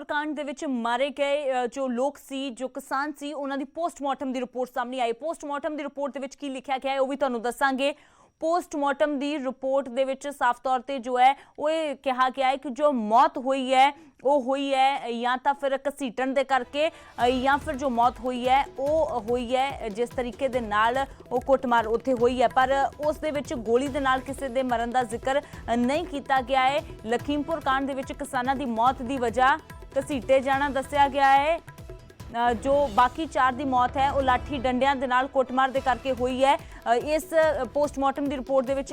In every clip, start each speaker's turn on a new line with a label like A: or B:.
A: ਲਖੀਮਪੁਰ ਕਾਂਡ ਦੇ ਵਿੱਚ ਮਾਰੇ ਗਏ ਜੋ ਲੋਕ ਸੀ, ਜੋ ਕਿਸਾਨ ਸੀ, ਉਹਨਾਂ ਦੀ ਪੋਸਟਮਾਰਟਮ ਦੀ ਰਿਪੋਰਟ ਸਾਹਮਣੇ ਆਈ। ਪੋਸਟਮਾਰਟਮ ਦੀ ਰਿਪੋਰਟ ਦੇ ਵਿੱਚ ਕੀ ਲਿਖਿਆ ਗਿਆ ਹੈ ਉਹ ਵੀ ਤੁਹਾਨੂੰ ਦੱਸਾਂਗੇ। पोस्टमार्टम की रिपोर्ट दे विच साफ तौर पर जो है वो कहा गया है कि जो मौत हुई है वो हुई है या तो फिर घसीटन दे करके या फिर जो मौत हुई है वो हुई है जिस तरीके दे नाल वो कुटमार उत्थे हुई है, पर उस दे विच गोली दे नाल किसी दे मरण का जिक्र नहीं किया गया है। लखीमपुर कांड दे विच किसानां दी मौत की वजह घसीटे जाना दस्सिया गया है। जो बाकी 4 की मौत है वो लाठी डंडियां दे नाल कुटमार दे करके हुई है। इस पोस्टमार्टम की रिपोर्ट दे विच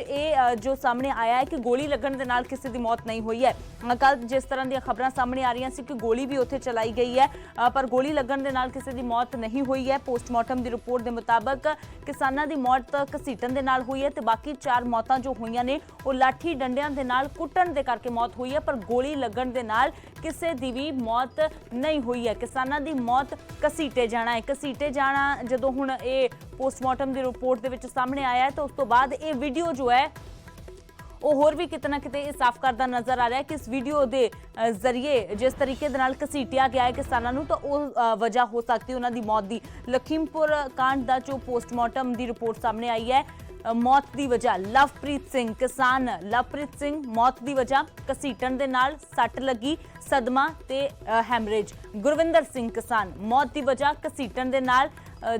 A: जो सामने आया है कि गोली लगन दे नाल किसी की मौत नहीं हुई है। कल जिस तरह दी खबरां सामने आ रही सी कि गोली भी उत्थे चलाई गई है, पर गोली लगन दे नाल किसी की मौत नहीं हुई है। पोस्टमार्टम की रिपोर्ट के मुताबिक किसानां दी मौत घसीटन दे नाल हुई है ते बाकी 4 मौतां जो हुई ने वो लाठी डंडियां दे नाल कुटन दे करके मौत हुई है, पर गोली लगन दे नाल किसी की भी मौत नहीं हुई है। किसानां दी मौत घसीटे जाना जदों हुण ये पोस्टमार्टम की रिपोर्ट दे विच सामने आया है तो उस तो बाद ये वीडियो जो है वो होर भी किते ना किते साफ करता नज़र आ रहा है कि इस वीडियो के जरिए जिस तरीके दे नाल घसीटिया गया है किसानों नूं तो वो वजह हो सकती है उन्हां दी मौत दी। लखीमपुर कांड का जो पोस्टमार्टम की रिपोर्ट सामने आई है, मौत की वजह लवप्रीत सिंह, किसान लवप्रीत सिंह, मौत की वजह घसीटन दे नाल सट लगी, सदमा ते हैमरेज। गुरविंदर सिंह किसान, मौत की वजह घसीटन दे नाल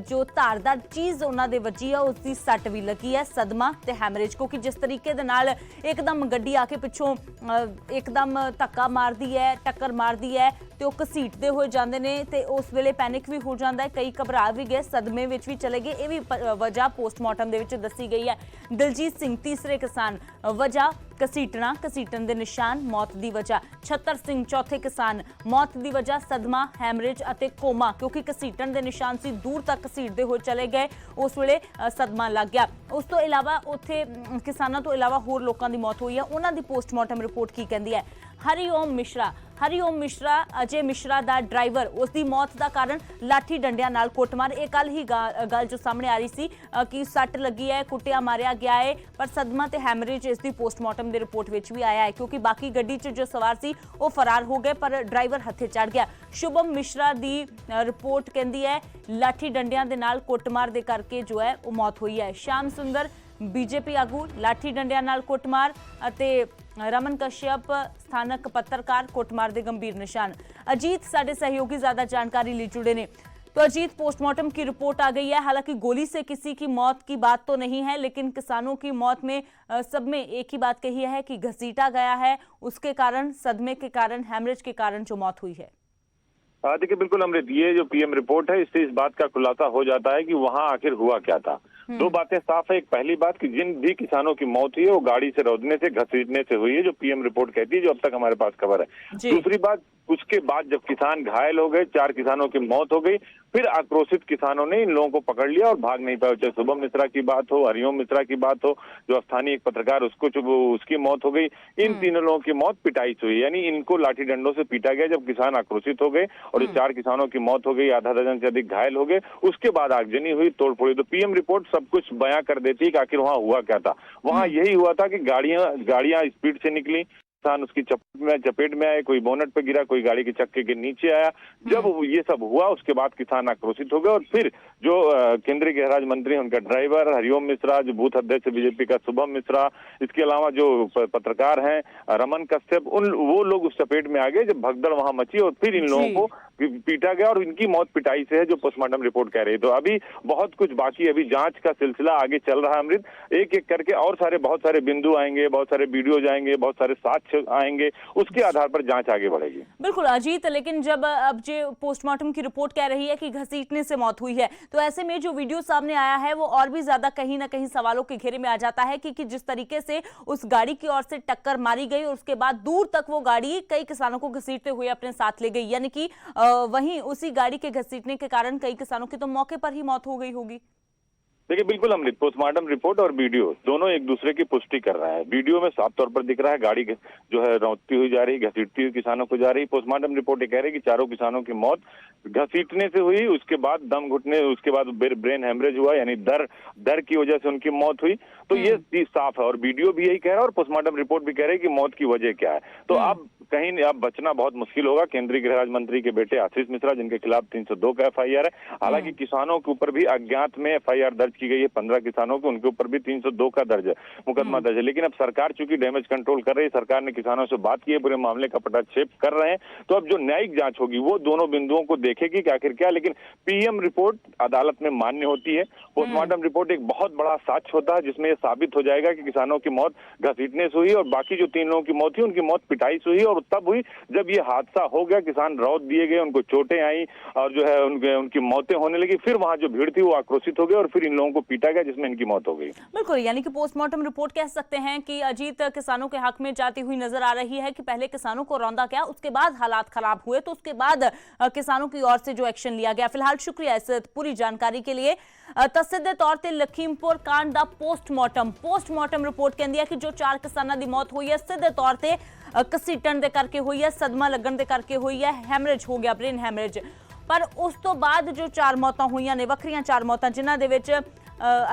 A: जो धारदार चीज़ उन्होंने वजी है उसकी सट भी लगी है, सदमा ते हैमरेज। क्योंकि जिस तरीके दे नाल एकदम गड्डी आके पिछों एकदम धक्का मारती है, टक्कर मारती है तो घसीटते हुए जाते हैं तो उस वेले पैनिक भी हो जाता है, कई घबरा भी गए, सदमे में भी चले गए। ये भी वजह पोस्टमार्टम दे विच दसी गई है। दिलजीत सिंह तीसरे किसान, वजह घसीटना, घसीटन दे निशान, मौत की वजह। छत्तर सिंह चौथे किसान, मौत की वजह सदमा, हैमरेज अते कोमा, क्योंकि घसीटन दे निशान सी दूर तक घसीटते हुए चले गए, उस वेले सदमा लग गया। उस तो इलावा उत्थे किसानों तो इलावा होर लोगों की मौत हुई है, उन्हों की पोस्टमार्टम रिपोर्ट की कहती है। हरिओम मिश्रा अजय मिश्रा दा ड्राइवर, उसकी मौत का कारण लाठी डंडियां नाल कुटमार। ये कल ही गल जो सामने आ रही सी कि सट लगी है, कुटिया मारिया गया है, पर सदमा ते हैमरेज इसकी पोस्टमार्टम की रिपोर्ट विच भी आया है, क्योंकि बाकी गड्डी च जो सवार सी वो फरार हो गए पर ड्राइवर हथे चढ़ गया। शुभम मिश्रा की रिपोर्ट कहती है लाठी डंडियां दे नाल कुटमार दे करके जो है वो मौत हुई है। श्याम सुंदर बीजेपी आगू, लाठी डंडियां नाल कुटमार अते रमन कश्यप स्थानक पत्रकार, कुटमार के गंभीर निशान। अजीत साडे सहयोगी ज्यादा जानकारी ले जुड़े ने। तो अजीत, पोस्टमार्टम की रिपोर्ट आ गई है, हालांकि गोली से किसी की मौत की बात तो नहीं है, लेकिन किसानों की मौत में सब में एक ही बात कही है कि घसीटा गया है, उसके कारण, सदमे के कारण, हैमरेज के कारण जो मौत हुई है।
B: देखिए बिल्कुल अमृत, ये जो पीएम रिपोर्ट है इससे इस बात का खुलासा हो जाता है कि वहां आखिर हुआ क्या था। 2 बातें साफ है। एक पहली बात कि जिन भी किसानों की मौत हुई है वो गाड़ी से रोकने से, घसीटने से हुई है, जो पीएम रिपोर्ट कहती है, जो अब तक हमारे पास खबर है। दूसरी बात, उसके बाद जब किसान घायल हो गए, 4 किसानों की मौत हो गई, फिर आक्रोशित किसानों ने इन लोगों को पकड़ लिया और भाग नहीं पाए। चाहे शुभम मिश्रा की बात हो, हरिओम मिश्रा की बात हो, जो स्थानीय एक पत्रकार उसकी मौत हो गई, इन तीनों लोगों की मौत पिटाई से हुई, यानी इनको लाठी डंडों से पीटा गया जब किसान आक्रोशित हो गए और 4 किसानों की मौत हो गई, आधा दर्जन से अधिक घायल हो गए, उसके बाद आगजनी हुई, तोड़फोड़ी। तो पीएम रिपोर्ट सब कुछ बयां कर देती है कि आखिर वहां हुआ क्या था। वहां यही हुआ था कि गाड़ियां स्पीड से निकली, किसान उसकी चपेट में आए, कोई बोनट पे गिरा, कोई गाड़ी के चक्के के नीचे आया। जब ये सब हुआ उसके बाद किसान आक्रोशित हो गए और फिर जो केंद्रीय गृह राज्य मंत्री, उनका ड्राइवर हरिओम मिश्रा, जो बूथ अध्यक्ष बीजेपी का शुभम मिश्रा, इसके अलावा जो पत्रकार हैं रमन कश्यप, वो लोग उस चपेट में आ गए जब भगदड़ वहां मची और फिर इन लोगों को पीटा गया और इनकी मौत पिटाई से है, जो पोस्टमार्टम रिपोर्ट कह रही है। तो अभी बहुत कुछ बाकी, अभी जांच का सिलसिला आगे चल रहा है अमृत। एक एक करके और बहुत सारे बिंदु आएंगे, बहुत सारे वीडियो जाएंगे, बहुत सारे साक्ष्य आएंगे, उसके आधार पर जांच आगे बढ़ेगी।
A: बिल्कुल अजीत, लेकिन जब अब जो पोस्टमार्टम की रिपोर्ट कह रही है कि घसीटने से मौत हुई है, तो ऐसे में जो वीडियो सामने आया है वो और भी ज्यादा कहीं ना कहीं सवालों के घेरे में आ जाता है कि जिस तरीके से उस गाड़ी की ओर से टक्कर मारी गई और उसके बाद दूर तक वो गाड़ी कई किसानों को घसीटते हुए अपने साथ ले गई, यानी कि वहीं उसी गाड़ी के घसीटने के कारण कई किसानों की तो मौके पर ही मौत हो गई होगी।
B: देखिए बिल्कुल अमृत, पोस्टमार्टम रिपोर्ट और वीडियो दोनों एक दूसरे की पुष्टि कर रहा है। वीडियो में साफ तौर पर दिख रहा है गाड़ी जो है रौंदती हुई जा रही, घसीटती हुई किसानों को जा रही। पोस्टमार्टम रिपोर्ट ये कह रही है कि चारों किसानों की मौत घसीटने से हुई, उसके बाद दम घुटने, उसके बाद ब्रेन हेमरेज हुआ, यानी दर की वजह से उनकी मौत हुई। तो ये चीज साफ है और वीडियो भी यही कह रहा है और पोस्टमार्टम रिपोर्ट भी कह रही है कि मौत की वजह क्या है। तो अब कहीं अब बचना बहुत मुश्किल होगा। केंद्रीय गृह राज्य मंत्री के बेटे आशीष मिश्रा, जिनके खिलाफ 302 का एफआईआर है, हालांकि किसानों के ऊपर भी अज्ञात में एफआईआर दर्ज की गई है, 15 किसानों के, उनके ऊपर भी 302 का मुकदमा दर्ज है। लेकिन अब सरकार चूंकि डैमेज कंट्रोल कर रही है, सरकार ने किसानों से बात की है, पूरे मामले का पटाक्षेप कर रहे हैं। तो अब जो न्यायिक जांच होगी वो दोनों बिंदुओं को देखेगी कि आखिर क्या। लेकिन पीएम रिपोर्ट अदालत में मान्य होती है। पोस्टमार्टम रिपोर्ट एक बहुत बड़ा साक्ष्य होता है जिसमें यह साबित हो जाएगा कि किसानों की मौत घसीटने से हुई और बाकी जो 3 लोगों की मौत हुई उनकी मौत पिटाई से हुई, और तब हुई जब ये हादसा हो गया, किसान रौंद दिए गए, उनको चोटें आई और जो है उनकी मौतें होने लगी। फिर वहां जो भीड़ थी वो आक्रोशित हो गई और फिर इन लोगों को पीटा गया, जिसमें इनकी मौत हो गई।
A: बिल्कुल, यानी कि पोस्टमार्टम रिपोर्ट कह सकते हैं कि अजीत किसानों के हक में जाती हुई नजर आ रही है कि पहले किसानों को रौंदा गया, उसके बाद हालात खराब हुए, तो उसके बाद किसानों की ओर से जो एक्शन लिया गया। फिलहाल शुक्रिया इस पूरी जानकारी के लिए। ਤਾਂ ਸਿੱਧੇ ਤੌਰ ਤੇ ਲਖੀਮਪੁਰ ਕਾਂਡ ਦਾ ਪੋਸਟਮਾਰਟਮ ਰਿਪੋਰਟ ਕਹਿੰਦੀ ਹੈ ਕਿ ਜੋ 4 ਕਿਸਾਨਾਂ ਦੀ ਮੌਤ ਹੋਈ ਹੈ ਸਿੱਧੇ ਤੌਰ ਤੇ ਘਸੀਟਣ ਦੇ ਕਰਕੇ ਹੋਈ ਹੈ, ਸਦਮਾ ਲੱਗਣ ਦੇ ਕਰਕੇ ਹੋਈ ਹੈ, ਹੈਮਰੇਜ ਹੋ ਗਿਆ, ਬ੍ਰੇਨ ਹੈਮਰੇਜ। ਪਰ ਉਸ ਤੋਂ ਬਾਅਦ ਜੋ 4 ਮੌਤਾਂ ਹੋਈਆਂ ਨੇ, ਵੱਖਰੀਆਂ 4 ਮੌਤਾਂ, ਜਿਨ੍ਹਾਂ ਦੇ ਵਿੱਚ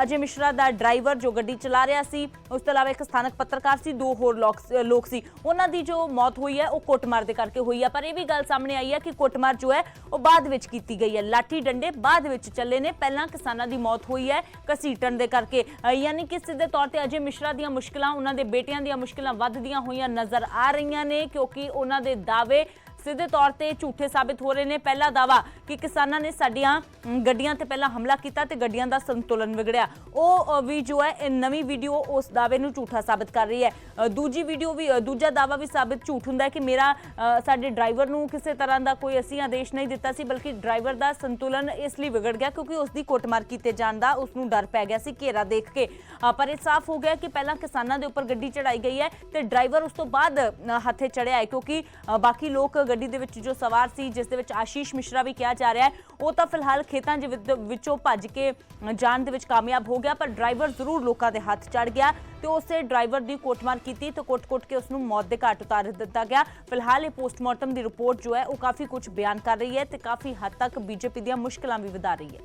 A: ਅਜੇ ਮਿਸ਼ਰਾ ਦਾ ਡਰਾਈਵਰ ਜੋ ਗੱਡੀ ਚਲਾ ਰਿਹਾ ਸੀ, ਉਸ ਤੋਂ ਇਲਾਵਾ ਇੱਕ ਸਥਾਨਕ ਪੱਤਰਕਾਰ ਸੀ, 2 ਹੋਰ ਲੋਕ ਸੀ, ਉਹਨਾਂ ਦੀ ਜੋ ਮੌਤ ਹੋਈ ਹੈ ਉਹ ਕੁੱਟਮਾਰ ਦੇ ਕਰਕੇ ਹੋਈ ਹੈ। ਪਰ ਇਹ ਵੀ ਗੱਲ ਸਾਹਮਣੇ ਆਈ ਹੈ ਕਿ ਕੁੱਟਮਾਰ ਜੋ ਹੈ ਉਹ ਬਾਅਦ ਵਿੱਚ ਕੀਤੀ ਗਈ ਹੈ, ਲਾਠੀ ਡੰਡੇ ਬਾਅਦ ਵਿੱਚ ਚੱਲੇ ਨੇ, ਪਹਿਲਾਂ ਕਿਸਾਨਾਂ ਦੀ ਮੌਤ ਹੋਈ ਹੈ ਘਸੀਟਣ ਦੇ ਕਰਕੇ। ਯਾਨੀ ਕਿ ਸਿੱਧੇ ਤੌਰ ਤੇ ਅਜੇ ਮਿਸ਼ਰਾ ਦੀਆਂ ਮੁਸ਼ਕਿਲਾਂ, ਉਹਨਾਂ ਦੇ ਬੇਟਿਆਂ ਦੀਆਂ ਮੁਸ਼ਕਿਲਾਂ ਵੱਧਦੀਆਂ ਹੋਈਆਂ ਨਜ਼ਰ ਆ ਰਹੀਆਂ ਨੇ, ਕਿਉਂਕਿ ਉਹਨਾਂ ਦੇ ਦਾਅਵੇ ਸਿੱਧੇ ਤੌਰ ਤੇ ਝੂਠੇ ਸਾਬਿਤ ਹੋ ਰਹੇ ਨੇ। ਪਹਿਲਾ ਦਾਵਾ ਕਿ ਕਿਸਾਨਾਂ ਨੇ ਸਾਡੀਆਂ ਗੱਡੀਆਂ ਤੇ ਪਹਿਲਾਂ ਹਮਲਾ ਕੀਤਾ ਤੇ ਗੱਡੀਆਂ ਦਾ ਸੰਤੁਲਨ ਵਿਗੜਿਆ, ਉਹ ਵੀ ਜੋ ਹੈ ਇਹ ਨਵੀਂ ਵੀਡੀਓ ਉਸ ਦਾਅਵੇ ਨੂੰ ਝੂਠਾ ਸਾਬਿਤ ਕਰ ਰਹੀ ਹੈ। ਦੂਜਾ ਦਾਅਵਾ ਵੀ ਸਾਬਿਤ ਝੂਠ ਹੁੰਦਾ ਹੈ ਕਿ ਸਾਡੇ ਡਰਾਈਵਰ ਨੂੰ ਕਿਸੇ ਤਰ੍ਹਾਂ ਦਾ ਕੋਈ ਅਸੀਂ ਆਦੇਸ਼ ਨਹੀਂ ਦਿੱਤਾ ਸੀ, ਬਲਕਿ ਡਰਾਈਵਰ ਦਾ ਸੰਤੁਲਨ ਇਸ ਲਈ ਵਿਗੜ ਗਿਆ ਕਿਉਂਕਿ ਉਸ ਦੀ ਕੁੱਟਮਾਰ ਕੀਤੇ ਜਾਣ ਦਾ ਉਸ ਨੂੰ ਡਰ ਪੈ ਗਿਆ ਸੀ ਘੇਰਾ ਦੇਖ ਕੇ। ਪਰ ਇਹ ਸਾਫ਼ ਹੋ ਗਿਆ ਕਿ ਪਹਿਲਾਂ ਕਿਸਾਨਾਂ ਦੇ ਉੱਪਰ ਗੱਡੀ ਚੜਾਈ ਗਈ ਹੈ ਤੇ ਡਰਾਈਵਰ ਉਸ ਤੋਂ ਬਾਅਦ ਹੱਥੇ ਚੜਿਆ ਹੈ, ਕਿਉਂਕਿ ਬਾਕੀ ਲੋਕ ਗੱਡੀ ਦੇ ਵਿੱਚ ਜੋ ਸਵਾਰ ਸੀ, ਜਿਸ ਦੇ ਵਿੱਚ ਆਸ਼ੀਸ਼ ਮਿਸ਼ਰਾ ਵੀ ਕਿਹਾ ਜਾ ਰਿਹਾ ਹੈ, ਉਹ ਤਾਂ ਫਿਲਹਾਲ ਖੇਤਾਂ ਵਿੱਚੋਂ ਭੱਜ ਕੇ ਜਾਣ ਦੇ ਵਿੱਚ ਕਾਮਯਾਬ ਹੋ ਗਿਆ, ਪਰ ਡਰਾਈਵਰ ਜ਼ਰੂਰ ਲੋਕਾਂ ਦੇ ਹੱਥ ਚੜ ਗਿਆ ਤੇ ਉਸੇ ਡਰਾਈਵਰ ਦੀ ਕੁੱਟਮਾਰ ਕੀਤੀ ਤੇ ਕੁੱਟ ਕੇ ਉਸ ਨੂੰ ਮੌਤ ਦੇ ਘਾਟ ਉਤਾਰ ਦਿੱਤਾ ਗਿਆ। ਫਿਲਹਾਲ ਇਹ ਪੋਸਟਮਾਰਟਮ ਦੀ ਰਿਪੋਰਟ ਜੋ ਹੈ ਉਹ ਕਾਫੀ ਕੁਝ ਬਿਆਨ ਕਰ ਰਹੀ ਹੈ ਤੇ ਕਾਫੀ ਹੱਦ ਤੱਕ ਬੀਜੇਪੀ ਦੀਆਂ ਮੁਸ਼ਕਲਾਂ ਵੀ ਵਧਾ ਰਹੀ ਹੈ।